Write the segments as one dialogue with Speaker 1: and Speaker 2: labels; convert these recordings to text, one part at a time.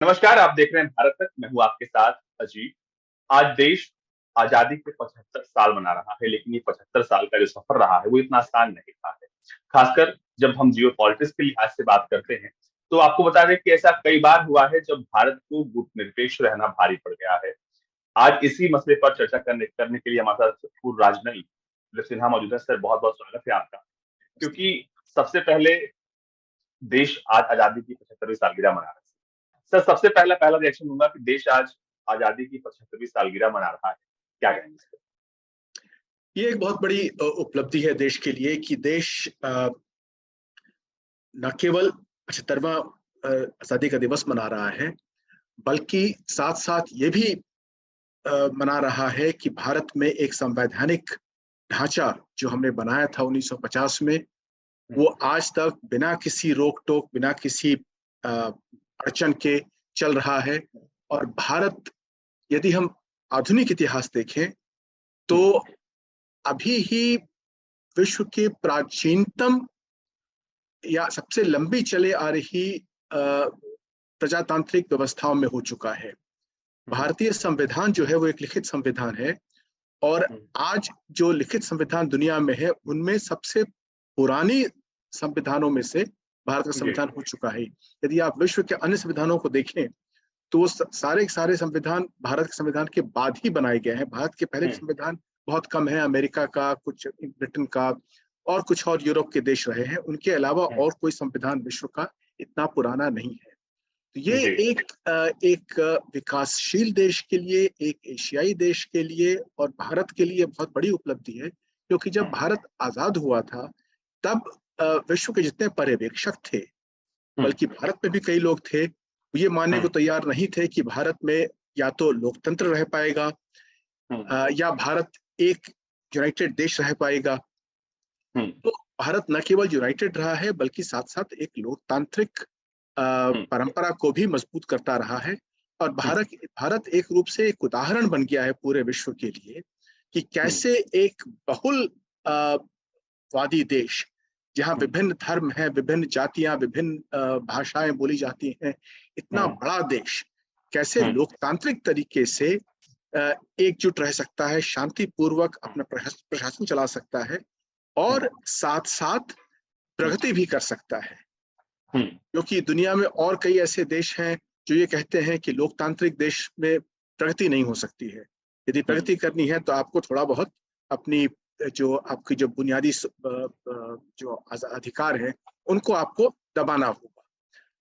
Speaker 1: नमस्कार, आप देख रहे हैं भारत तक। मैं हूँ आपके साथ अजीत। आज देश आजादी के 75 साल मना रहा है, लेकिन ये 75 साल का जो सफर रहा है वो इतना आसान नहीं रहा है। खासकर जब हम जियो पॉलिटिक्स के लिहाज से बात करते हैं, तो आपको बता दें कि ऐसा कई बार हुआ है जब भारत को गुटनिरपेक्ष रहना भारी पड़ गया है। आज इसी मसले पर चर्चा करने करने के लिए हमारे साथ पूर्व राजनयिक सिन्हा मौजूद है। सर, बहुत बहुत स्वागत है आपका। क्योंकि सबसे पहले देश आज आजादी की 75वीं सालगिरह मना रहा है। सर, सबसे पहला पहला रिएक्शन दूंगा कि देश आज आजादी की 75वीं सालगिरह मना रहा है, क्या कहेंगे इस पे?
Speaker 2: ये एक बहुत बड़ी उपलब्धि है देश के लिए कि देश न केवल 75वां आजादी का दिवस मना रहा है, बल्कि साथ साथ ये भी मना रहा है कि भारत में एक संवैधानिक ढांचा जो हमने बनाया था 1950 में, वो आज तक बिना किसी रोक टोक, बिना किसी अड़चन के चल रहा है। और भारत, यदि हम आधुनिक इतिहास देखें, तो अभी ही विश्व के प्राचीनतम या सबसे लंबी चले आ रही प्रजातांत्रिक व्यवस्थाओं में हो चुका है। भारतीय संविधान जो है वो एक लिखित संविधान है, और आज जो लिखित संविधान दुनिया में है उनमें सबसे पुरानी संविधानों में से भारत का संविधान हो चुका है। यदि आप विश्व के अन्य संविधानों को देखें, तो वो सारे सारे संविधान भारत के संविधान के बाद ही बनाए गए हैं। भारत के पहले के संविधान बहुत कम है, अमेरिका का, कुछ ब्रिटेन का और कुछ और यूरोप के देश रहे हैं। उनके अलावा और कोई संविधान विश्व का इतना पुराना नहीं है। तो ये एक विकासशील देश के लिए, एक एशियाई देश के लिए और भारत के लिए बहुत बड़ी उपलब्धि है। क्योंकि जब भारत आजाद हुआ था, तब विश्व के जितने पर्यवेक्षक थे, बल्कि भारत में भी कई लोग थे, ये मानने को तैयार नहीं थे कि भारत में या तो लोकतंत्र रह पाएगा या भारत एक यूनाइटेड देश रह पाएगा। तो भारत न केवल यूनाइटेड रहा है, बल्कि साथ साथ एक लोकतांत्रिक परंपरा को भी मजबूत करता रहा है। और भारत एक रूप से एक उदाहरण बन गया है पूरे विश्व के लिए कि कैसे एक वादी देश, जहाँ विभिन्न धर्म हैं, विभिन्न जातियां, विभिन्न भाषाएं बोली जाती हैं, इतना बड़ा देश कैसे लोकतांत्रिक तरीके से एकजुट रह सकता है, शांतिपूर्वक अपना प्रशासन चला सकता है और साथ साथ प्रगति भी कर सकता है। क्योंकि दुनिया में और कई ऐसे देश हैं जो ये कहते हैं कि लोकतांत्रिक देश में प्रगति नहीं हो सकती है। यदि प्रगति करनी है तो आपको थोड़ा बहुत अपनी आपकी जो बुनियादी जो अधिकार है उनको आपको दबाना होगा,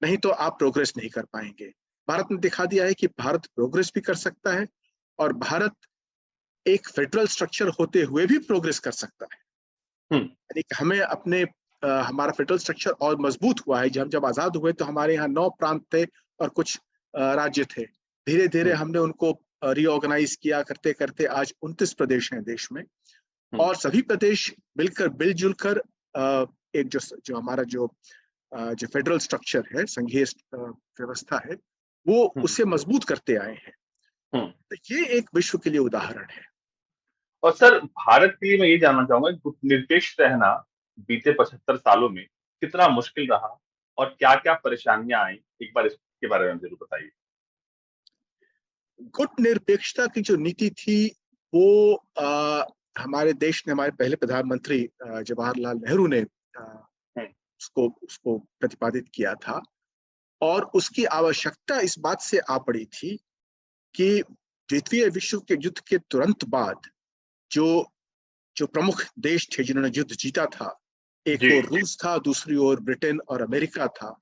Speaker 2: नहीं तो आप प्रोग्रेस नहीं कर पाएंगे। भारत ने दिखा दिया है कि भारत प्रोग्रेस भी कर सकता है, और भारत एक फेडरल स्ट्रक्चर होते हुए भी प्रोग्रेस कर सकता है। यानी कि हमें अपने हमारा फेडरल स्ट्रक्चर और मजबूत हुआ है। जब आजाद हुए तो हमारे यहाँ 9 प्रांत थे और कुछ राज्य थे। धीरे धीरे हमने उनको रीऑर्गेनाइज किया, करते करते आज 29 प्रदेश हैं देश में, और सभी प्रदेश मिलकर मिलजुल कर एक जो हमारा जो फेडरल स्ट्रक्चर है, संघीय व्यवस्था है, वो उसे मजबूत करते आए हैं। तो ये एक विश्व के लिए उदाहरण है।
Speaker 1: और सर, भारत के लिए मैं ये जानना चाहूंगा, गुटनिरपेक्ष रहना बीते 75 सालों में कितना मुश्किल रहा और क्या क्या परेशानियां आई, एक बार इसके बारे में जरूर बताइए।
Speaker 2: गुटनिरपेक्षता की जो नीति थी वो हमारे देश ने, हमारे पहले प्रधानमंत्री जवाहरलाल नेहरू ने उसको प्रतिपादित किया था। और उसकी आवश्यकता इस बात से आ पड़ी थी कि द्वितीय विश्व के युद्ध के तुरंत बाद जो प्रमुख देश थे जिन्होंने युद्ध जीता था, एक ओर रूस था, दूसरी ओर ब्रिटेन और अमेरिका था,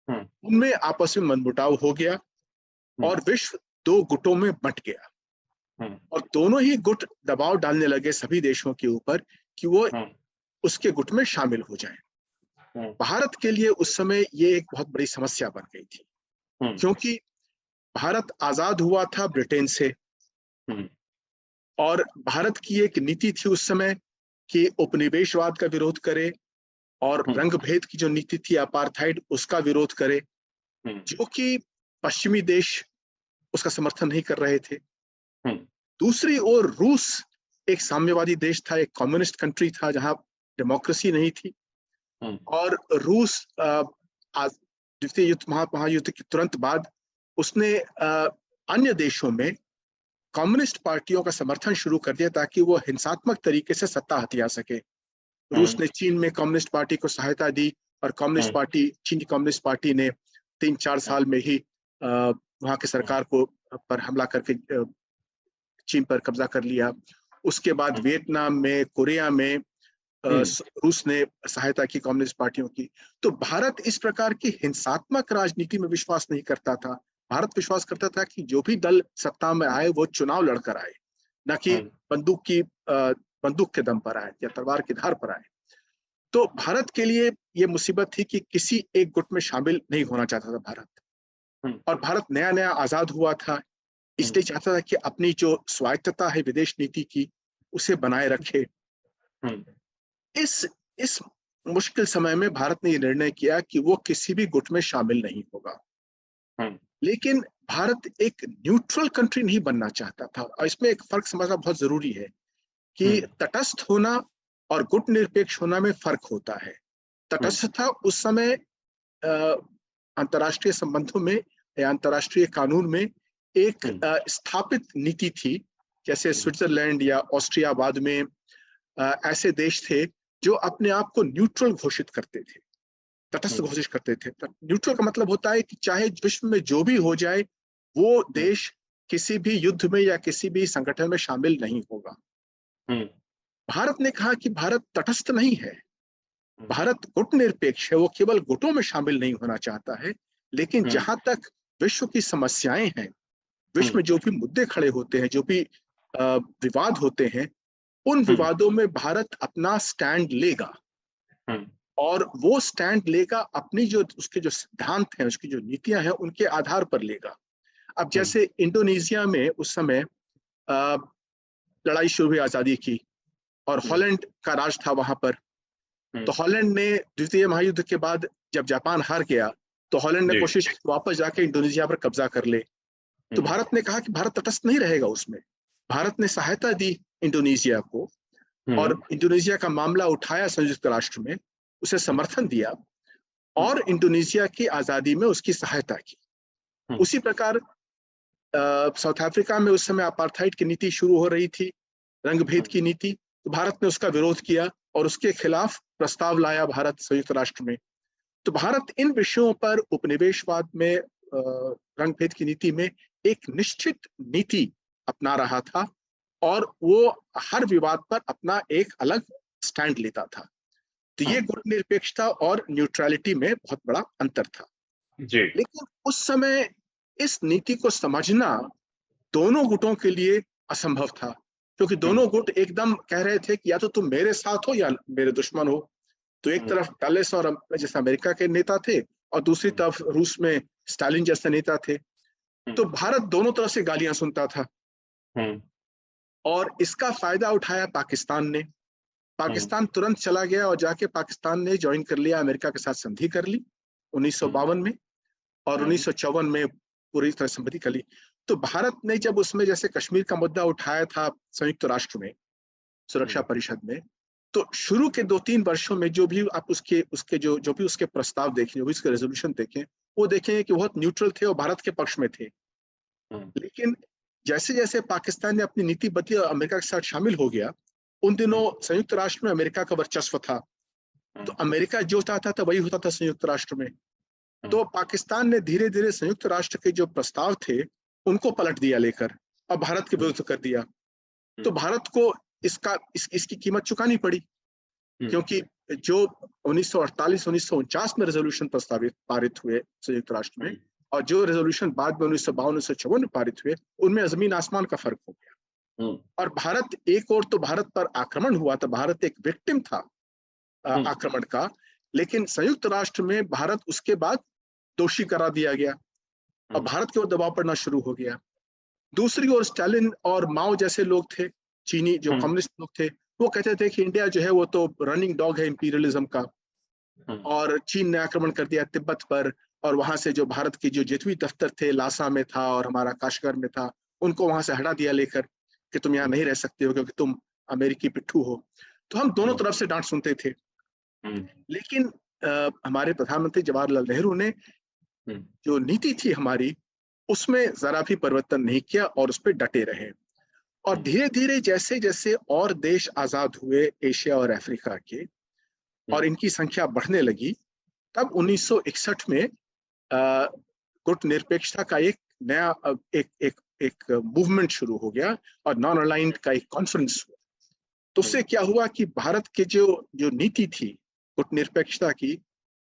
Speaker 2: उनमें आपस में मनमुटाव हो गया और विश्व 2 गुटों में बंट गया। और दोनों ही गुट दबाव डालने लगे सभी देशों के ऊपर कि वो उसके गुट में शामिल हो जाएं। भारत के लिए उस समय ये एक बहुत बड़ी समस्या बन गई थी, क्योंकि भारत आजाद हुआ था ब्रिटेन से, और भारत की एक नीति थी उस समय कि उपनिवेशवाद का विरोध करे और रंग भेद की जो नीति थी, अपार्थाइड, उसका विरोध करे, जो कि पश्चिमी देश उसका समर्थन नहीं कर रहे थे। दूसरी ओर रूस एक साम्यवादी देश था, एक कम्युनिस्ट कंट्री था जहां डेमोक्रेसी नहीं थी। और रूस द्वितीय महायुद्ध के तुरंत बाद उसने अन्य देशों में कम्युनिस्ट पार्टियों का समर्थन शुरू कर दिया ताकि वो हिंसात्मक तरीके से सत्ता हथिया सके। रूस ने चीन में कम्युनिस्ट पार्टी को सहायता दी और कम्युनिस्ट पार्टी, चीन की कम्युनिस्ट पार्टी ने 3-4 साल में ही वहां की सरकार को पर हमला करके चीन पर कब्जा कर लिया। उसके बाद वियतनाम में, कोरिया में रूस ने सहायता की कम्युनिस्ट पार्टियों की। तो भारत इस प्रकार की हिंसात्मक राजनीति में विश्वास नहीं करता था। भारत विश्वास करता था कि जो भी दल सत्ता में आए वो चुनाव लड़कर आए, न कि बंदूक के दम पर आए या तलवार की धार पर आए। तो भारत के लिए ये मुसीबत थी कि किसी एक गुट में शामिल नहीं होना चाहता था भारत। और भारत नया नया आजाद हुआ था, इसलिए चाहता था कि अपनी जो स्वायत्तता है विदेश नीति की उसे बनाए रखे। इस मुश्किल समय में भारत ने यह निर्णय किया कि वो किसी भी गुट में शामिल नहीं होगा। लेकिन भारत एक न्यूट्रल कंट्री नहीं बनना चाहता था, और इसमें एक फर्क समझना बहुत जरूरी है कि तटस्थ होना और गुट निरपेक्ष होना में फर्क होता है। तटस्थता उस समय अंतर्राष्ट्रीय संबंधों में या अंतर्राष्ट्रीय कानून में एक स्थापित नीति थी। जैसे स्विट्जरलैंड या ऑस्ट्रिया बाद में ऐसे देश थे जो अपने आप को न्यूट्रल घोषित करते थे, तटस्थ घोषित करते थे। न्यूट्रल का मतलब होता है कि चाहे विश्व में जो भी हो जाए वो देश किसी भी युद्ध में या किसी भी संगठन में शामिल नहीं होगा। भारत ने कहा कि भारत तटस्थ नहीं है, भारत गुट निरपेक्ष है, वो केवल गुटों में शामिल नहीं होना चाहता है, लेकिन जहां तक विश्व की समस्याएं हैं, विश्व में जो भी मुद्दे खड़े होते हैं, जो भी विवाद होते हैं, उन विवादों में भारत अपना स्टैंड लेगा। और वो स्टैंड लेगा अपनी जो उसके जो सिद्धांत हैं, उसकी जो नीतियां हैं, उनके आधार पर लेगा। अब जैसे इंडोनेशिया में उस समय लड़ाई शुरू हुई आजादी की और हॉलैंड का राज था वहां पर। तो हॉलैंड ने द्वितीय महायुद्ध के बाद जब जापान हार गया तो हॉलैंड ने कोशिश की वापस जाके इंडोनेशिया पर कब्जा कर ले। तो भारत ने कहा कि भारत तटस्थ नहीं रहेगा उसमें। भारत ने सहायता दी इंडोनेशिया को और इंडोनेशिया का मामला उठाया संयुक्त राष्ट्र में, उसे समर्थन दिया और इंडोनेशिया की आजादी में उसकी सहायता की। उसी प्रकार साउथ अफ्रीका में उस समय अपार्थाइड की नीति शुरू हो रही थी, रंगभेद की नीति। तो भारत ने उसका विरोध किया और उसके खिलाफ प्रस्ताव लाया भारत संयुक्त राष्ट्र में। तो भारत इन विषयों पर, उपनिवेशवाद में, रंगभेद की नीति में एक निश्चित नीति अपना रहा था और वो हर विवाद पर अपना एक अलग स्टैंड लेता था। तो ये गुट निरपेक्षता और न्यूट्रलिटी में बहुत बड़ा अंतर था
Speaker 1: जी।
Speaker 2: लेकिन उस समय इस नीति को समझना दोनों गुटों के लिए असंभव था, क्योंकि दोनों गुट एकदम कह रहे थे कि या तो तुम मेरे साथ हो या मेरे दुश्मन हो। तो एक तरफ डलेस और जैसे अमेरिका के नेता थे और दूसरी तरफ रूस में स्टालिन जैसे नेता थे। तो भारत दोनों तरफ से गालियां सुनता था और इसका फायदा उठाया पाकिस्तान ने। पाकिस्तान तुरंत चला गया और जाके पाकिस्तान ने ज्वाइन कर लिया, अमेरिका के साथ संधि कर ली 1952 में और 1954 में पूरी तरह संधि कर ली। तो भारत ने जब उसमें जैसे कश्मीर का मुद्दा उठाया था संयुक्त राष्ट्र में, सुरक्षा परिषद में, तो शुरू के 2-3 वर्षों में जो भी आप उसके जो भी उसके प्रस्ताव देखें, जो भी उसके रेजोल्यूशन देखें, वो देखेंगे कि बहुत न्यूट्रल थे और भारत के पक्ष में थे। लेकिन जैसे जैसे पाकिस्तान ने अपनी नीति बदली और अमेरिका के साथ शामिल हो गया, उन दिनों संयुक्त राष्ट्र में अमेरिका का वर्चस्व था। तो अमेरिका जो चाहता था वही होता था संयुक्त राष्ट्र में। तो पाकिस्तान ने धीरे धीरे संयुक्त राष्ट्र के जो प्रस्ताव थे उनको पलट दिया लेकर और भारत के विरुद्ध कर दिया। तो भारत को इसकी कीमत चुकानी पड़ी, क्योंकि जो 1948-1949 में रेजोल्यूशन प्रस्तावित पारित हुए संयुक्त राष्ट्र में और जो रेजोल्यूशन बाद में 1952-1954 में पारित हुए, उनमें जमीन आसमान का फर्क हो गया। और भारत, एक और तो भारत पर आक्रमण हुआ था, भारत एक विक्टिम था आक्रमण का, लेकिन संयुक्त राष्ट्र में भारत उसके बाद दोषी करा दिया गया और भारत के ऊपर दबाव पड़ना शुरू हो गया। दूसरी ओर स्टालिन और माओ जैसे लोग थे, चीनी जो कम्युनिस्ट लोग थे, वो कहते थे कि इंडिया जो है वो तो रनिंग डॉग है इंपीरियलिज्म का, और चीन ने आक्रमण कर दिया तिब्बत पर, और वहां से जो भारत के जो जितवी दफ्तर थे लासा में था और हमारा काशगर में था, उनको वहां से हटा दिया लेकर कि तुम यहाँ नहीं रह सकते हो क्योंकि तुम अमेरिकी पिट्ठू हो। तो हम दोनों तरफ से डांट सुनते थे। लेकिन हमारे प्रधानमंत्री जवाहरलाल नेहरू ने जो नीति थी हमारी, उसमें जरा भी परिवर्तन नहीं किया और उस पर डटे रहे। और धीरे धीरे जैसे जैसे और देश आजाद हुए एशिया और अफ्रीका के, और इनकी संख्या बढ़ने लगी, तब 1961 में गुटनिरपेक्षता का एक नया एक एक एक मूवमेंट शुरू हो गया और नॉन अलाइंड का एक कॉन्फ्रेंस हुआ। तो उससे क्या हुआ कि भारत के जो जो नीति थी गुटनिरपेक्षता की,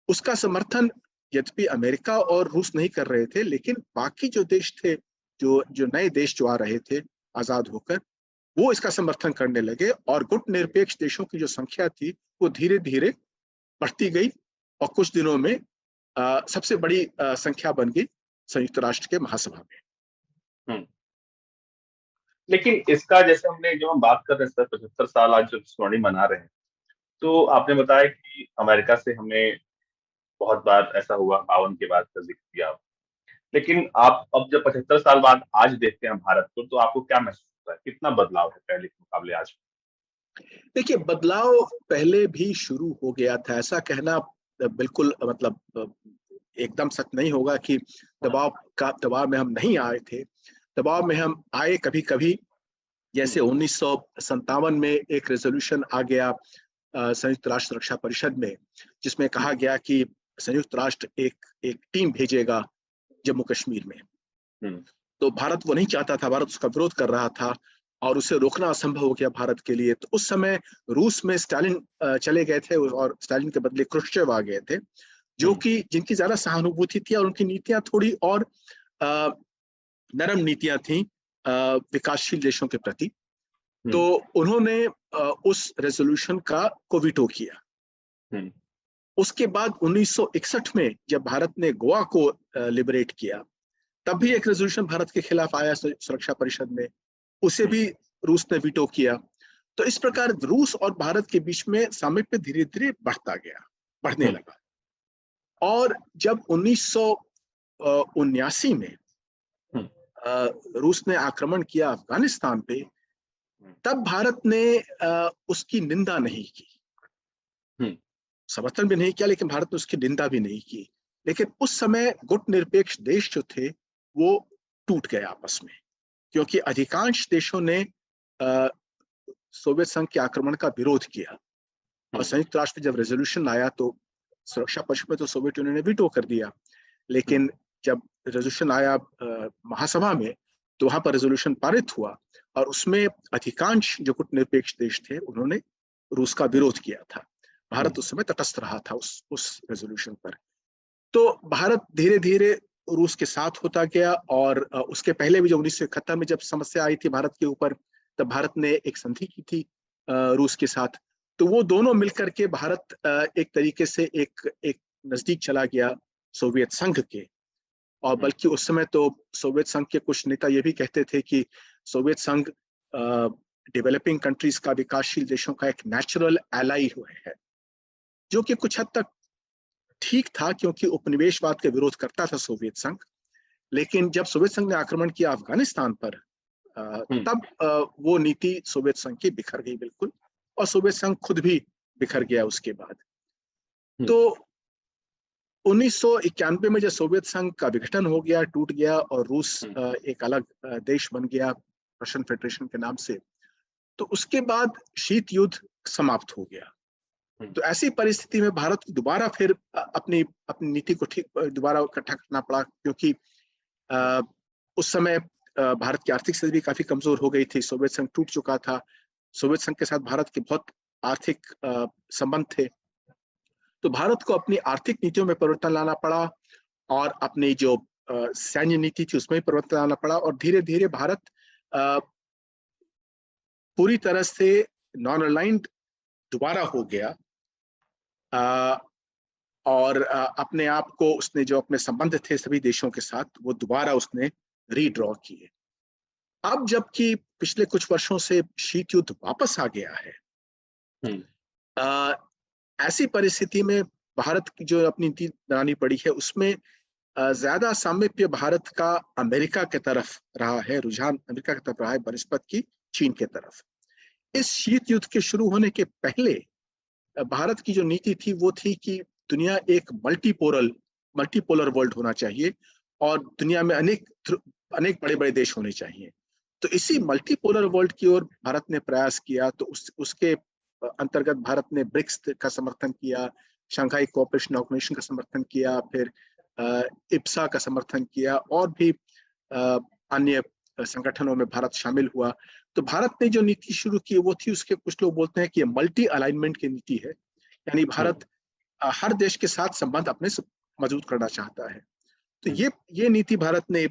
Speaker 2: उसका समर्थन यद्यपि अमेरिका और रूस नहीं कर रहे थे, लेकिन बाकी जो देश थे, जो जो नए देश जो आ रहे थे आजाद होकर, वो इसका समर्थन करने लगे और गुटनिरपेक्ष देशों की जो संख्या थी वो धीरे धीरे बढ़ती गई और कुछ दिनों में सबसे बड़ी संख्या बन गई संयुक्त राष्ट्र के महासभा में।
Speaker 1: लेकिन इसका जैसे हमने जब हम बात कर रहे हैं 75 साल आज जो स्वर्णिम मना रहे हैं, तो आपने बताया कि अमेरिका से हमें बहुत बार ऐसा हुआ, 52 के बाद का जिक्र किया, लेकिन आप अब जब 75 साल बाद आज देखते हैं भारत को, तो आपको क्या महसूस होता है, कितना बदलाव है पहले के मुकाबले आज?
Speaker 2: देखिए, बदलाव पहले भी शुरू हो गया था, ऐसा कहना बिल्कुल मतलब एकदम सच नहीं होगा कि दबाव में हम नहीं आए थे। दबाव में हम आए कभी कभी, जैसे 1957 में एक रेजोल्यूशन आ गया संयुक्त राष्ट्र सुरक्षा परिषद में, जिसमें कहा गया कि संयुक्त राष्ट्र एक टीम भेजेगा जम्मू कश्मीर में। तो भारत वो नहीं चाहता था, भारत उसका विरोध कर रहा था और उसे रोकना असंभव हो गया भारत के लिए। तो उस समय रूस में स्टालिन चले गए थे और स्टालिन के बदले क्रुश्चेव आ गए थे, जो कि जिनकी ज्यादा सहानुभूति थी और उनकी नीतियां थोड़ी और नरम नीतियां थी विकासशील देशों के प्रति। तो उन्होंने उस रेजोल्यूशन को वीटो किया। उसके बाद 1961 में जब भारत ने गोवा को लिबरेट किया, तब भी एक रेजोल्यूशन भारत के खिलाफ आया सुरक्षा परिषद में, उसे भी रूस ने वीटो किया। तो इस प्रकार रूस और भारत के बीच में सामीप्य धीरे धीरे बढ़ने लगा। और जब 1979 में रूस ने आक्रमण किया अफगानिस्तान पे, तब भारत ने उसकी निंदा नहीं की, समर्थन भी नहीं किया, लेकिन भारत ने उसकी निंदा भी नहीं की। लेकिन उस समय गुटनिरपेक्ष देश जो थे वो टूट गए आपस में, क्योंकि अधिकांश देशों ने सोवियत संघ के आक्रमण का विरोध किया। और संयुक्त राष्ट्र में जब रेजोल्यूशन आया तो सुरक्षा परिषद में तो सोवियत यूनियन ने वीटो कर दिया, लेकिन जब रेजोल्यूशन आया महासभा में, तो वहां पर रेजोल्यूशन पारित हुआ और उसमें अधिकांश जो गुटनिरपेक्ष देश थे उन्होंने रूस का विरोध किया था। भारत उस समय तटस्थ रहा था उस रेजोल्यूशन पर। तो भारत धीरे धीरे रूस के साथ होता गया। और उसके पहले भी जो 1971 में जब समस्या आई थी भारत के ऊपर, तब भारत ने एक संधि की थी रूस के साथ। तो वो दोनों मिलकर के भारत एक तरीके से एक नजदीक चला गया सोवियत संघ के। और बल्कि उस समय तो सोवियत संघ के कुछ नेता ये भी कहते थे कि सोवियत संघ डेवलपिंग कंट्रीज का, विकासशील देशों का एक नेचुरल एलाई है, जो कि कुछ हद तक ठीक था, क्योंकि उपनिवेशवाद का विरोध करता था सोवियत संघ। लेकिन जब सोवियत संघ ने आक्रमण किया अफगानिस्तान पर, तब वो नीति सोवियत संघ की बिखर गई बिल्कुल, और सोवियत संघ खुद भी बिखर गया उसके बाद। तो 1991 में जब सोवियत संघ का विघटन हो गया, टूट गया, और रूस एक अलग देश बन गया रशियन फेडरेशन के नाम से, तो उसके बाद शीत युद्ध समाप्त हो गया। तो ऐसी परिस्थिति में भारत को दोबारा फिर अपनी नीति को दोबारा इकट्ठा करना पड़ा, क्योंकि उस समय भारत की आर्थिक स्थिति भी काफी कमजोर हो गई थी, सोवियत संघ टूट चुका था, सोवियत संघ के साथ भारत के बहुत आर्थिक संबंध थे। तो भारत को अपनी आर्थिक नीतियों में परिवर्तन लाना पड़ा और अपनी जो सैन्य नीति थी उसमें परिवर्तन लाना पड़ा। और धीरे धीरे भारत पूरी तरह से नॉन अलाइंड दोबारा हो गया, और अपने आप को उसने, जो अपने संबंध थे सभी देशों के साथ, वो दोबारा उसने रीड्रॉ किए। अब जबकि पिछले कुछ वर्षों से शीत युद्ध वापस आ गया है, ऐसी परिस्थिति में भारत की जो अपनी नीति बनानी पड़ी है, उसमें ज्यादा सामीप्य भारत का अमेरिका की तरफ रहा है, रुझान अमेरिका की तरफ रहा है बनिस्बत की चीन के तरफ। इस शीत युद्ध के शुरू होने के पहले भारत की जो नीति थी वो थी कि दुनिया एक मल्टीपोलर वर्ल्ड होना चाहिए, और दुनिया में अनेक बड़े बड़े देश होने चाहिए। तो इसी मल्टीपोलर वर्ल्ड की ओर भारत ने प्रयास किया। तो उसके अंतर्गत भारत ने ब्रिक्स का समर्थन किया, शंघाई कोऑपरेशन ऑर्गेनाइजेशन का समर्थन किया, फिर इप्सा का समर्थन किया, और भी अन्य संगठनों में भारत शामिल हुआ। तो भारत ने जो नीति शुरू की वो थी, उसके कुछ लोग बोलते हैं कि ये मल्टी अलाइनमेंट की नीति है, यानी भारत हर देश के साथ संबंध अपने मजबूत करना चाहता है। तो ये नीति भारत ने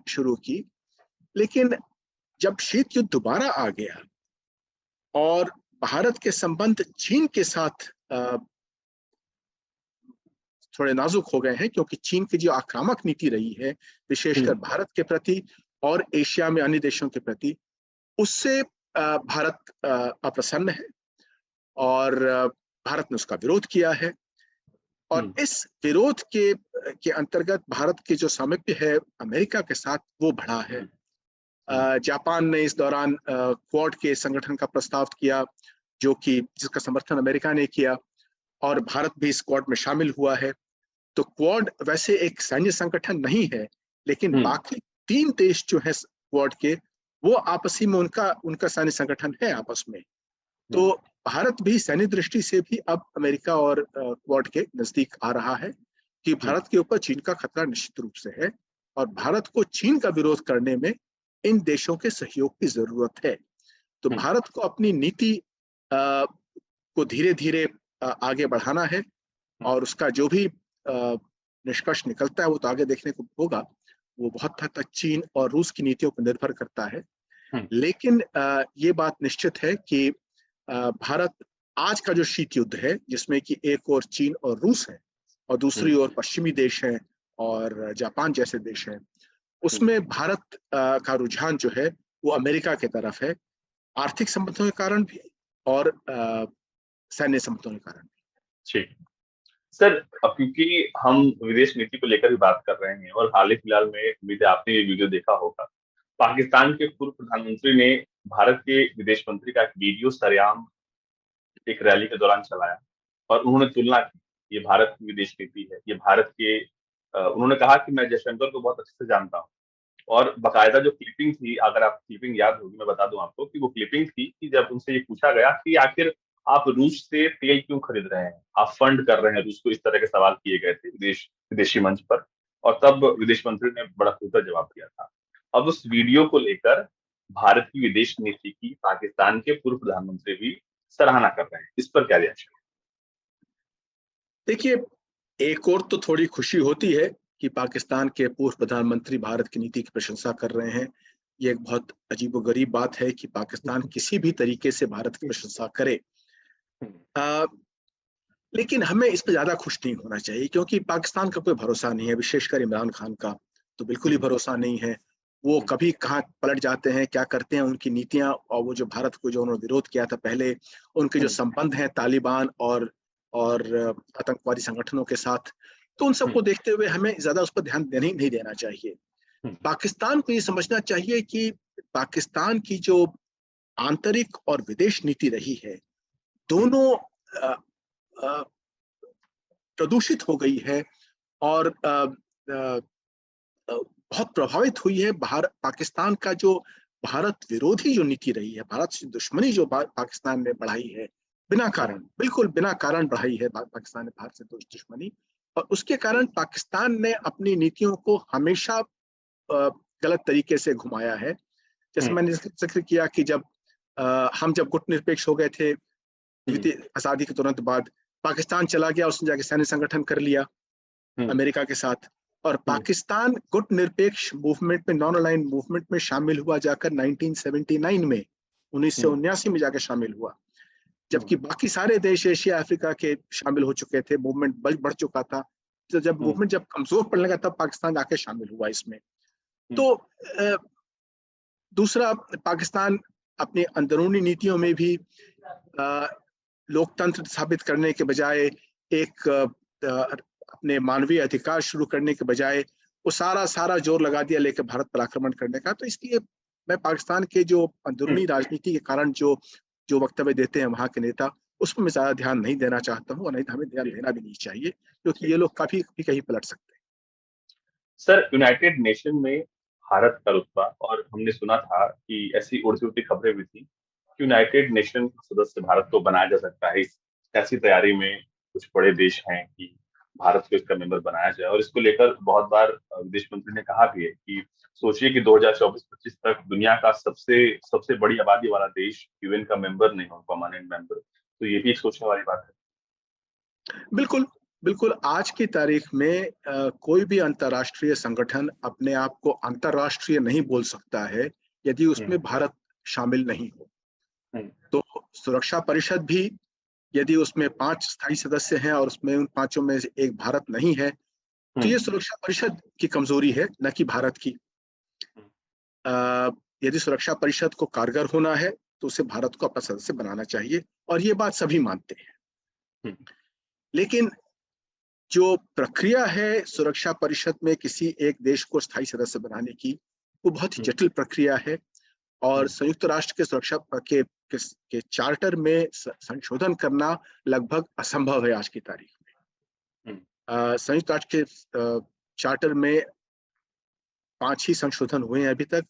Speaker 2: शुरू की। लेकिन जब शीत युद्ध दोबारा आ गया और भारत के संबंध चीन के साथ थोड़े नाजुक हो गए हैं, क्योंकि चीन की जो आक्रामक नीति रही है विशेषकर भारत के प्रति और एशिया में अन्य देशों के प्रति, उससे भारत अप्रसन्न है और भारत ने उसका विरोध किया है। और इस विरोध के अंतर्गत भारत के जो सामीप्य है अमेरिका के साथ वो बढ़ा है। जापान ने इस दौरान क्वाड के संगठन का प्रस्ताव किया, जिसका समर्थन अमेरिका ने किया, और भारत भी इस क्वाड में शामिल हुआ है। तो क्वाड वैसे एक सैन्य संगठन नहीं है, लेकिन बाकी 3 देश जो है क्वाड के, वो आपसी में उनका सैन्य संगठन है आपस में। तो भारत भी सैन्य दृष्टि से भी अब अमेरिका और क्वाड के नजदीक आ रहा है कि भारत के ऊपर चीन का खतरा निश्चित रूप से है, और भारत को चीन का विरोध करने में इन देशों के सहयोग की जरूरत है। तो भारत को अपनी नीति को धीरे धीरे आगे बढ़ाना है, और उसका जो भी निष्कर्ष निकलता है वो तो आगे देखने को होगा। वो बहुत हद तक चीन और रूस की नीतियों पर निर्भर करता है। लेकिन ये बात निश्चित है कि भारत आज का जो शीत युद्ध है, जिसमें कि एक ओर चीन और रूस है और दूसरी ओर पश्चिमी देश हैं और जापान जैसे देश हैं, उसमें भारत का रुझान जो है वो अमेरिका की तरफ है, आर्थिक संबंधों के कारण भी और सैन्य संबंधों के कारण भी।
Speaker 1: ठीक सर, अब क्योंकि हम विदेश नीति को लेकर भी बात कर रहे हैं और हाल ही फिलहाल में उम्मीद है आपने ये वीडियो देखा होगा, पाकिस्तान के पूर्व प्रधानमंत्री ने भारत के विदेश मंत्री का एक वीडियो सरेआम एक रैली के दौरान चलाया और उन्होंने तुलना की, ये भारत की विदेश नीति है, ये भारत के उन्होंने कहा कि मैं जयशंकर को बहुत अच्छे से जानता हूँ। और बाकायदा जो क्लिपिंग थी, अगर आप क्लिपिंग याद होगी, मैं बता दूं आपको कि वो क्लिपिंग थी कि जब उनसे ये पूछा गया कि आखिर आप रूस से तेल क्यों खरीद रहे हैं, आप फंड कर रहे हैं रूस को, इस तरह के सवाल किए गए थे विदेशी मंच पर, और तब विदेश मंत्री ने बड़ा खुलकर जवाब दिया था। अब उस वीडियो को लेकर भारत की विदेश नीति की पाकिस्तान के पूर्व प्रधानमंत्री भी सराहना कर रहे हैं, इस पर क्या रिएक्शन?
Speaker 2: देखिए, एक और तो थोड़ी खुशी होती है कि पाकिस्तान के पूर्व प्रधानमंत्री भारत की नीति की प्रशंसा कर रहे हैं। ये एक बहुत अजीबोगरीब बात है कि पाकिस्तान किसी भी तरीके से भारत की प्रशंसा करे। लेकिन हमें इस पर ज्यादा खुश नहीं होना चाहिए, क्योंकि पाकिस्तान का कोई भरोसा नहीं है, विशेषकर इमरान खान का तो बिल्कुल ही भरोसा नहीं है। वो कभी कहाँ पलट जाते हैं, क्या करते हैं, उनकी नीतियां, और वो जो भारत को जो उन्होंने विरोध किया था पहले, उनके जो संबंध हैं तालिबान और आतंकवादी संगठनों के साथ, तो उन सबको देखते हुए हमें ज्यादा उस पर ध्यान नहीं देना चाहिए। पाकिस्तान को ये समझना चाहिए कि पाकिस्तान की जो आंतरिक और विदेश नीति रही है, दोनों प्रदूषित हो गई है और बहुत प्रभावित हुई है। पाकिस्तान का जो भारत विरोधी जो नीति रही है, भारत से दुश्मनी जो पाकिस्तान ने बढ़ाई है, बिना कारण, बिल्कुल बिना कारण बढ़ाई है पाकिस्तान ने भारत से दुश्मनी, और उसके कारण पाकिस्तान ने अपनी नीतियों को हमेशा गलत तरीके से घुमाया है। जैसे मैंने जिक्र किया कि हम जब गुटनिरपेक्ष हो गए थे आजादी के तुरंत बाद, पाकिस्तान चला गया, उसने जाके सैन्य संगठन कर लिया अमेरिका के साथ, और पाकिस्तान गुटनिरपेक्ष मूवमेंट में, नॉन अलाइंड मूवमेंट में शामिल हुआ जाकर 1979 में, 1979 में जाकर शामिल हुआ, जबकि बाकी सारे देश एशिया अफ्रीका के शामिल हो चुके थे, मूवमेंट बढ़ चुका था। तो जब मूवमेंट कमजोर पड़ने लगा तब पाकिस्तान आके शामिल हुआ इसमें। तो दूसरा, पाकिस्तान अपनी अंदरूनी नीतियों में भी लोकतंत्र स्थापित करने के बजाय एक अपने मानवीय अधिकार शुरू करने के बजाय वो सारा जोर लगा दिया लेकर भारत पर आक्रमण करने का। तो इसलिए मैं पाकिस्तान के जो अंदरूनी राजनीति के कारण जो वक्तव्य देते हैं वहाँ के नेता, उस पर मैं ज्यादा ध्यान नहीं देना चाहता हूँ, और नहीं हमें ध्यान देना भी नहीं चाहिए, क्योंकि ये लोग काफी कहीं पलट सकते हैं।
Speaker 1: सर, यूनाइटेड नेशन में भारत का रुतबा, और हमने सुना था कि ऐसी उड़ती उड़ती खबरें भी थी कि यूनाइटेड नेशन का सदस्य भारत को बनाया जा सकता है। ऐसी तैयारी में कुछ बड़े देश हैं कि भारत को इसका मेंबर बनाया जाए, और इसको लेकर बहुत बार विदेश मंत्री ने कहा भी है कि सोचिए कि 2024-25 तक दुनिया का सबसे सबसे बड़ी आबादी वाला देश यूएन का मेंबर नहीं हो, परमानेंट मेंबर। तो ये भी एक सोचने वाली बात है।
Speaker 2: बिल्कुल, बिल्कुल। आज की तारीख में कोई भी अंतर्राष्ट्रीय संगठन अपने आप को अंतर्राष्ट्रीय नहीं बोल सकता है यदि
Speaker 1: हम्म।
Speaker 2: उसमें भारत शामिल नहीं हो।
Speaker 1: हम्म।
Speaker 2: तो सुरक्षा परिषद भी यदि उसमें 5 स्थायी सदस्य हैं और उसमें उन पांचों में से एक भारत नहीं है, तो
Speaker 1: हम्म।
Speaker 2: ये सुरक्षा परिषद की कमजोरी है, न कि भारत की।
Speaker 1: हम्म।
Speaker 2: यदि सुरक्षा परिषद को कारगर होना है तो उसे भारत को अपना सदस्य बनाना चाहिए, और ये बात सभी मानते हैं।
Speaker 1: हम्म।
Speaker 2: लेकिन जो प्रक्रिया है सुरक्षा परिषद में किसी एक देश को स्थायी सदस्य बनाने की, वो बहुत ही
Speaker 1: हम्म।
Speaker 2: जटिल प्रक्रिया है। और
Speaker 1: हम्म।
Speaker 2: संयुक्त राष्ट्र के सुरक्षा के चार्टर में संशोधन करना लगभग असंभव है आज की तारीख
Speaker 1: हम्म।
Speaker 2: में। संयुक्त राष्ट्र के चार्टर में 5 ही संशोधन हुए हैं अभी तक,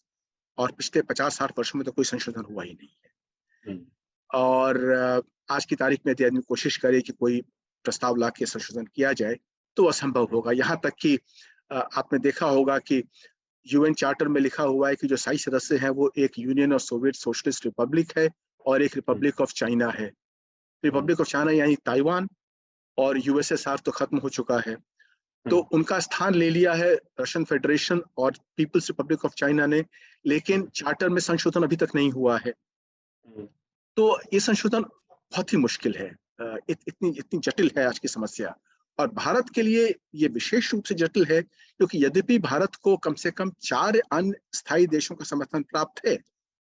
Speaker 2: और पिछले 50-60 वर्षों में तो कोई संशोधन हुआ ही नहीं है।
Speaker 1: हम्म।
Speaker 2: और आज की तारीख में यदि आदमी कोशिश करे कि कोई प्रस्ताव ला के संशोधन किया जाए तो असंभव होगा। यहाँ तक कि आपने देखा होगा कि यूएन चार्टर में लिखा हुआ है कि जो स्थायी सदस्य हैं वो एक union of Soviet socialist Republic है और एक
Speaker 1: हम्म।
Speaker 2: रिपब्लिक ऑफ चाइना है।
Speaker 1: हम्म।
Speaker 2: रिपब्लिक ऑफ चाइना यानी ताइवान, और यूएसएसआर तो खत्म हो चुका है। तो
Speaker 1: हम्म।
Speaker 2: उनका स्थान ले लिया है रशियन फेडरेशन और पीपल्स रिपब्लिक ऑफ चाइना ने, लेकिन चार्टर में संशोधन अभी तक नहीं हुआ है।
Speaker 1: हम्म।
Speaker 2: तो ये संशोधन बहुत ही मुश्किल है। इतनी इतनी जटिल है आज की समस्या। और भारत के लिए ये विशेष रूप से जटिल है क्योंकि यद्यपि भारत को कम से कम 4 अन्य स्थायी देशों का समर्थन प्राप्त है।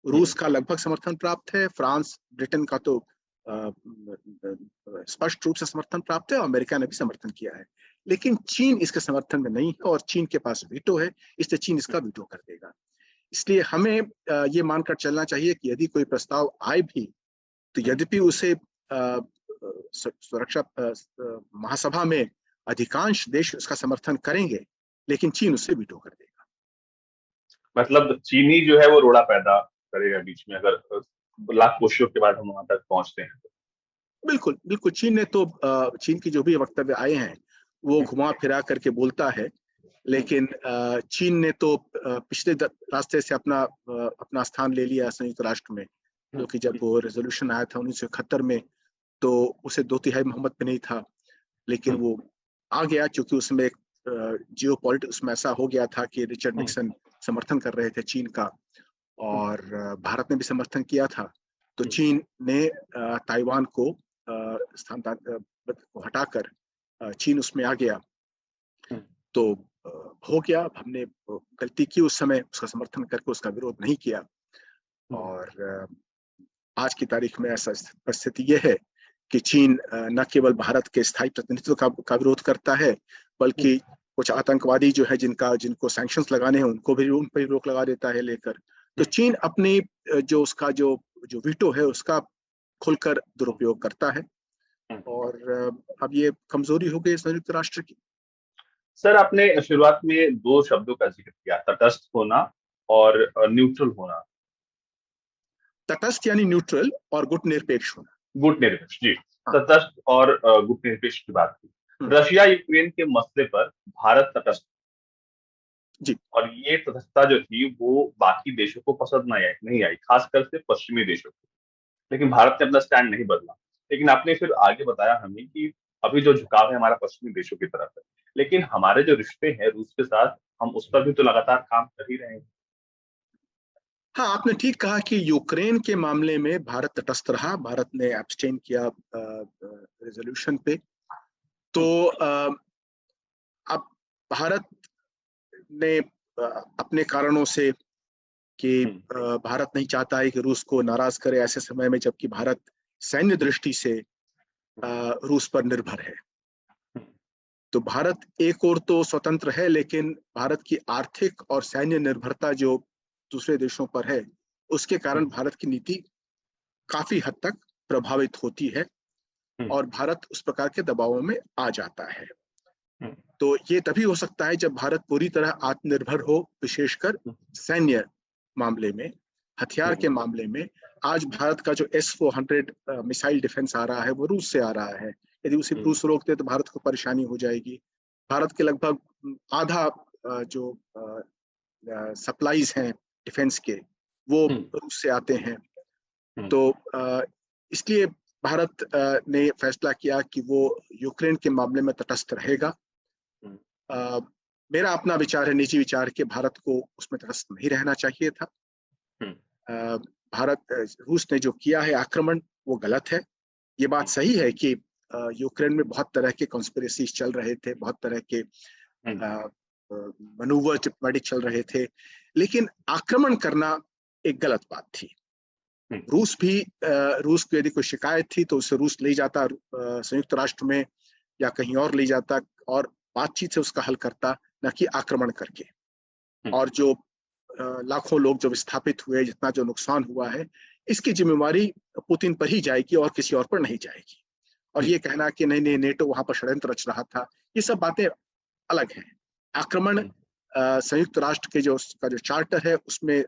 Speaker 2: रूस का लगभग समर्थन प्राप्त है, फ्रांस ब्रिटेन का तो स्पष्ट रूप से समर्थन प्राप्त है, और अमेरिका ने भी समर्थन किया है। लेकिन चीन इसके समर्थन में नहीं है, और चीन के पास वीटो है, इसलिए चीन इसका वीटो कर देगा। इसलिए हमें ये मानकर चलना चाहिए कि यदि कोई प्रस्ताव आए भी तो यद्यपि उसे सुरक्षा महासभा में अधिकांश देश उसका समर्थन करेंगे, लेकिन चीन उससे वीटो कर देगा।
Speaker 1: मतलब चीनी जो है वो रोड़ा पैदा करेगा बीच में, अगर लाख कोशिशों के बाद हम वहां तक पहुंचते हैं तो।
Speaker 2: बिल्कुल, बिल्कुल। चीन ने तो चीन की जो भी वक्तव्य आए हैं वो घुमा फिरा करके बोलता है, लेकिन चीन ने तो पिछले रास्ते से अपना स्थान ले लिया संयुक्त राष्ट्र में, जो कि जब वो रेजोल्यूशन आया था 1971 में तो उसे 2/3 मोहम्मद पे नहीं था, लेकिन वो आ गया क्योंकि उसमें एक जियो पॉलिटिक्स उसमें ऐसा हो गया था कि रिचर्ड निक्सन समर्थन कर रहे थे चीन का, और भारत ने भी समर्थन किया था। तो चीन ने ताइवान को स्थान हटाकर चीन उसमें आ गया। तो हो गया, हमने गलती की उस समय, उसका समर्थन करके उसका विरोध नहीं किया। और आज की तारीख में ऐसा परिस्थिति यह है कि चीन न केवल भारत के स्थायी प्रतिनिधित्व का विरोध करता है, बल्कि कुछ आतंकवादी जो है जिनको सैंक्शंस लगाने हैं उन पर रोक लगा देता है लेकर। तो चीन अपनी उसका जो वीटो है उसका खुलकर दुरुपयोग करता है, और अब ये कमजोरी हो गई संयुक्त राष्ट्र की।
Speaker 1: सर, आपने शुरुआत में दो शब्दों का जिक्र किया, तटस्थ होना और न्यूट्रल होना।
Speaker 2: तटस्थ यानी न्यूट्रल, और गुटनिरपेक्ष होना।
Speaker 1: गुटनिरपेक्ष, जी।
Speaker 2: हाँ।
Speaker 1: तटस्थ और गुटनिरपेक्ष की बात की। रशिया यूक्रेन के मसले पर भारत तटस्थ,
Speaker 2: जी।
Speaker 1: और ये तटस्थता जो थी वो बाकी देशों को पसंद नहीं आई, खासकर से पश्चिमी देशों को। लेकिन भारत ने अपना स्टैंड नहीं बदला। लेकिन आपने फिर आगे बताया हमें कि अभी जो झुकाव है हमारा पश्चिमी देशों की तरफ है, लेकिन हमारे जो रिश्ते हैं रूस के साथ, हम उस पर भी तो लगातार काम कर ही रहे हैं।
Speaker 2: हाँ, आपने ठीक कहा कि यूक्रेन के मामले में भारत तटस्थ रहा। भारत ने एब्सटेन किया रेजोल्यूशन पे। तो अब भारत ने अपने कारणों से कि भारत नहीं चाहता है कि रूस को नाराज करे ऐसे समय में, जबकि भारत सैन्य दृष्टि से रूस पर निर्भर है। तो भारत एक और तो स्वतंत्र है, लेकिन भारत की आर्थिक और सैन्य निर्भरता जो दूसरे देशों पर है, उसके कारण भारत की नीति काफी हद तक प्रभावित होती है, और भारत उस प्रकार के दबावों में आ जाता है।
Speaker 1: हम्म,
Speaker 2: तो ये तभी हो सकता है जब भारत पूरी तरह आत्मनिर्भर हो, विशेषकर सैन्य मामले में, हथियार के मामले में। आज भारत का जो S-400 मिसाइल डिफेंस आ रहा है वो रूस से आ रहा है। यदि उसे रूस रोकते तो भारत को परेशानी हो जाएगी। भारत के लगभग आधा जो सप्लाईज हैं डिफेंस के, वो रूस से आते हैं। तो इसलिए भारत ने फैसला किया कि वो यूक्रेन के मामले में तटस्थ रहेगा। मेरा अपना विचार है, निजी विचार, कि भारत को उसमें तटस्थ नहीं रहना चाहिए था। रूस ने जो किया है आक्रमण, वो गलत है। ये बात सही है कि यूक्रेन में बहुत तरह के कॉन्स्पिरेसीज चल रहे थे, बहुत तरह के मनूवर डिप्लोमेटिक चल रहे थे, लेकिन आक्रमण करना एक गलत बात थी। रूस को यदि कोई शिकायत थी तो उसे रूस ले जाता संयुक्त राष्ट्र में या कहीं और ले जाता और बातचीत से उसका हल करता, न कि आक्रमण करके। और जो लाखों लोग जो विस्थापित हुए, जितना जो नुकसान हुआ है, इसकी जिम्मेवारी पुतिन पर ही जाएगी और किसी और पर नहीं जाएगी। और ये कहना कि नहीं नहीं नेटो वहां पर षड्यंत्र रच रहा था, ये सब बातें अलग हैं। आक्रमण संयुक्त राष्ट्र के जो चार्टर है उसमें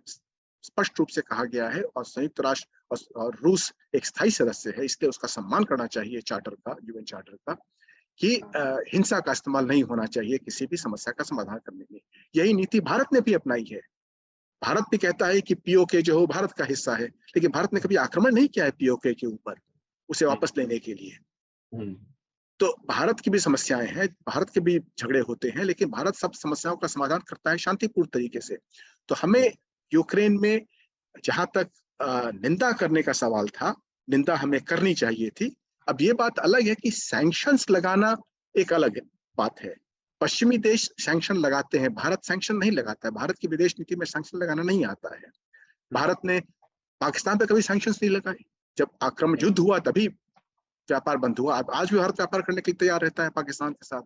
Speaker 2: स्पष्ट रूप से कहा गया है, और संयुक्त राष्ट्र और रूस एक स्थायी सदस्य है, इसलिए उसका सम्मान करना चाहिए चार्टर का, यूएन चार्टर का, कि हिंसा का इस्तेमाल नहीं होना चाहिए किसी भी समस्या का समाधान करने में। यही नीति भारत ने भी अपनाई है। भारत भी कहता है कि पीओके जो हो भारत का हिस्सा है, लेकिन भारत ने कभी आक्रमण नहीं किया है पीओके के ऊपर उसे वापस लेने के लिए। तो भारत की भी समस्याएं हैं, भारत के भी झगड़े होते हैं, लेकिन भारत सब समस्याओं का समाधान करता है शांतिपूर्ण तरीके से। तो हमें यूक्रेन में जहां तक निंदा करने का सवाल था, निंदा हमें करनी चाहिए थी। अब ये बात अलग है कि सैंक्शंस लगाना एक अलग बात है। पश्चिमी देश सैंक्शन लगाते हैं, भारत सैंक्शन नहीं लगाता है। भारत की विदेश नीति में सैंक्शन लगाना नहीं आता है। भारत ने पाकिस्तान पर कभी सैंक्शंस नहीं लगाए। जब आक्रमण युद्ध हुआ तभी व्यापार बंद हुआ। आज भी भारत व्यापार करने के लिए तैयार रहता है पाकिस्तान के साथ।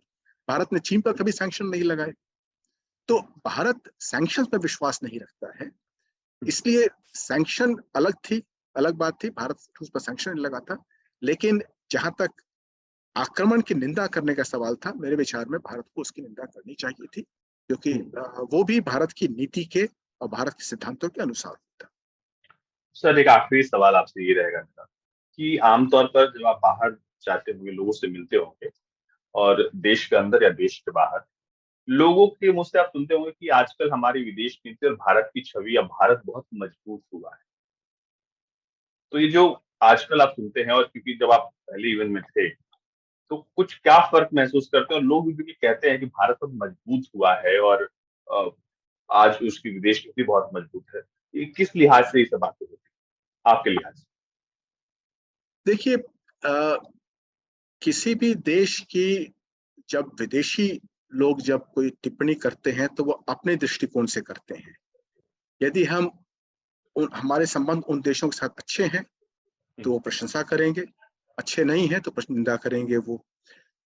Speaker 2: भारत ने चीन पर कभी सैंक्शन नहीं लगाए। तो भारत सैंक्शन पर विश्वास नहीं रखता है, इसलिए सैंक्शन अलग बात थी। भारत उस पर सैंक्शन नहीं लगा था, लेकिन जहां तक आक्रमण की निंदा करने का सवाल था, मेरे विचार में भारत को उसकी निंदा करनी चाहिए थी, क्योंकि वो भी भारत की नीति के और भारत के सिद्धांतों के अनुसार होता।
Speaker 1: सर, एक आखिरी सवाल आपसे ये रहेगा मेरा कि आमतौर पर जब आप बाहर जाते होंगे, लोगों से मिलते होंगे, और देश के अंदर या देश के बाहर, लोगों के मुंह से आप सुनते होंगे कि आजकल हमारी विदेश नीति और भारत की छवि या भारत बहुत मजबूत हुआ है। तो ये जो आजकल आप सुनते हैं, और क्योंकि जब आप पहले इवेंट में थे, तो कुछ क्या फर्क महसूस करते हैं? और लोग भी कहते हैं कि भारत अब मजबूत हुआ है और अ, आज उसकी विदेश नीति बहुत मजबूत है। ये किस लिहाज से ये सब बातें होती है आपके लिहाज से?
Speaker 2: देखिए, किसी भी देश की जब विदेशी लोग जब कोई टिप्पणी करते हैं तो वो अपने दृष्टिकोण से करते हैं। यदि हमारे संबंध उन देशों के साथ अच्छे हैं तो वो प्रशंसा करेंगे, अच्छे नहीं है तो निंदा करेंगे वो।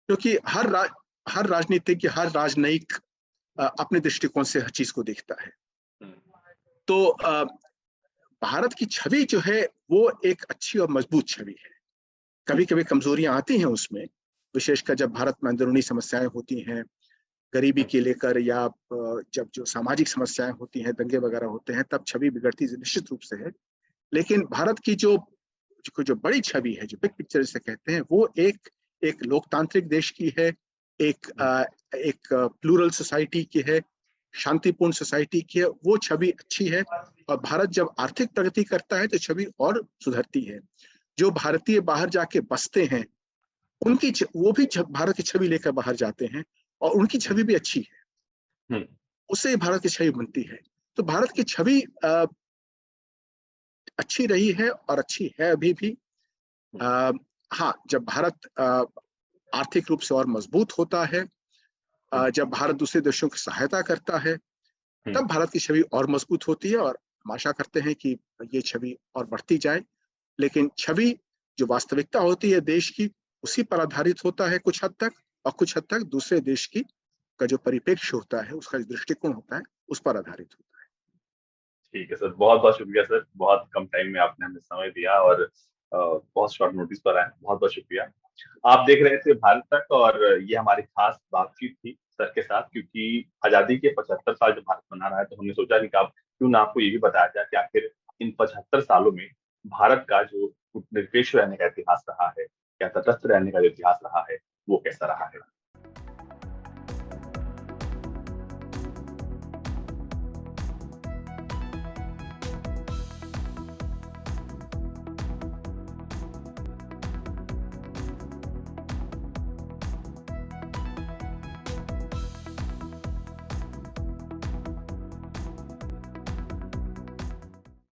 Speaker 2: क्योंकि हर राजनीतिज्ञ, हर राजनयिक अपने दृष्टिकोण से हर चीज को देखता है। तो भारत की छवि जो है वो एक अच्छी और मजबूत छवि है। कभी कभी कमजोरियां आती हैं उसमें, विशेषकर जब भारत में अंदरूनी समस्याएं होती हैं, गरीबी के लेकर, या जब जो सामाजिक समस्याएं होती हैं, दंगे वगैरह होते हैं, तब छवि बिगड़ती निश्चित रूप से है। लेकिन भारत की जो बड़ी छवि है, जो बिग पिक्चर जिसे कहते हैं, वो एक लोकतांत्रिक देश की है, एक प्लूरल सोसाइटी की है, शांतिपूर्ण सोसाइटी की है। वो छवि अच्छी है। और भारत जब आर्थिक प्रगति करता है तो छवि और सुधरती है। जो भारतीय बाहर जाके बसते हैं, वो भी भारत की छवि लेकर बाहर जाते हैं, और उनकी छवि भी अच्छी है, उससे भारत की छवि बनती है। तो भारत की छवि अच्छी रही है और अच्छी है अभी भी। हाँ, जब भारत आर्थिक रूप से और मजबूत होता है, जब भारत दूसरे देशों की सहायता करता है, तब भारत की छवि और मजबूत होती है, और हम आशा करते हैं कि ये छवि और बढ़ती जाए। लेकिन छवि जो वास्तविकता होती है देश की, उसी पर आधारित होता है कुछ हद तक, और कुछ हद तक दूसरे देश की का जो परिप्रेक्ष्य होता है, उसका जो दृष्टिकोण होता है, उस पर आधारित होता है।
Speaker 1: ठीक है सर, बहुत बहुत शुक्रिया सर। बहुत कम टाइम में आपने हमें समय दिया और बहुत शॉर्ट नोटिस पर आए। बहुत बहुत शुक्रिया। आप देख रहे थे भारत तक, और ये हमारी खास बातचीत थी सर के साथ, क्योंकि आजादी के 75 साल जो भारत मना रहा है, तो हमने सोचा कि आप क्यों ना आपको ये भी बताया जाए कि आखिर इन 75 सालों में भारत का जो निरपेक्ष रहने का इतिहास रहा है या तटस्थ रहने का जो इतिहास रहा है, वो कैसा रहा है।